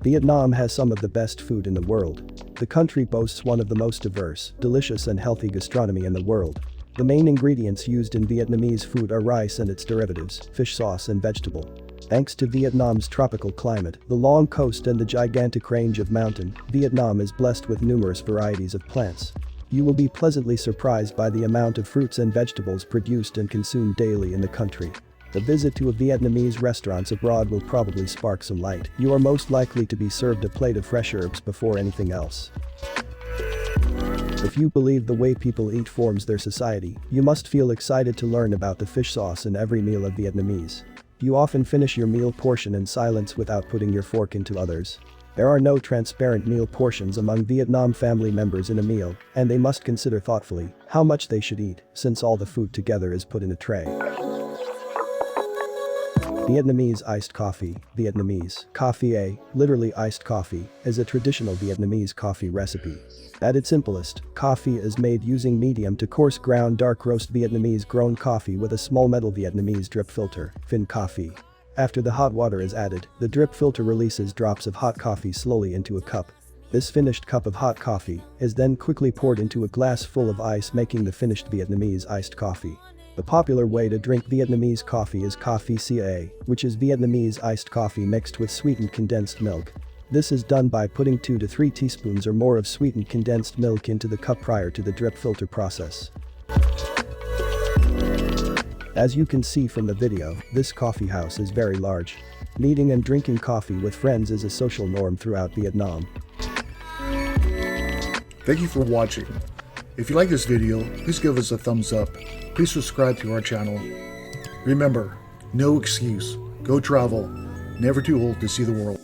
Vietnam has some of the best food in the world. The country boasts one of the most diverse, delicious and healthy gastronomy in the world. The main ingredients used in Vietnamese food are rice and its derivatives, fish sauce and vegetable. Thanks to Vietnam's tropical climate, the long coast and the gigantic range of mountain, Vietnam is blessed with numerous varieties of plants. You will be pleasantly surprised by the amount of fruits and vegetables produced and consumed daily in the country. A visit to a Vietnamese restaurant abroad will probably spark some light. You are most likely to be served a plate of fresh herbs before anything else. If you believe the way people eat forms their society, you must feel excited to learn about the fish sauce in every meal of Vietnamese. You often finish your meal portion in silence without putting your fork into others. There are no transparent meal portions among Vietnam family members in a meal, and they must consider thoughtfully how much they should eat, since all the food together is put in a tray. Vietnamese iced coffee. Vietnamese coffee, literally iced coffee, is a traditional Vietnamese coffee recipe. At its simplest, coffee is made using medium to coarse ground dark roast Vietnamese grown coffee with a small metal Vietnamese drip filter, fin coffee. After the hot water is added, the drip filter releases drops of hot coffee slowly into a cup. This finished cup of hot coffee is then quickly poured into a glass full of ice, making the finished Vietnamese iced coffee. The popular way to drink Vietnamese coffee is coffee ca, which is Vietnamese iced coffee mixed with sweetened condensed milk. This is done by putting 2 to 3 teaspoons or more of sweetened condensed milk into the cup prior to the drip filter process. As you can see from the video, this coffee house is very large. Meeting and drinking coffee with friends is a social norm throughout Vietnam. Thank you for watching. If you like this video, please give us a thumbs up. Please subscribe to our channel. Remember, no excuse. Go travel. Never too old to see the world.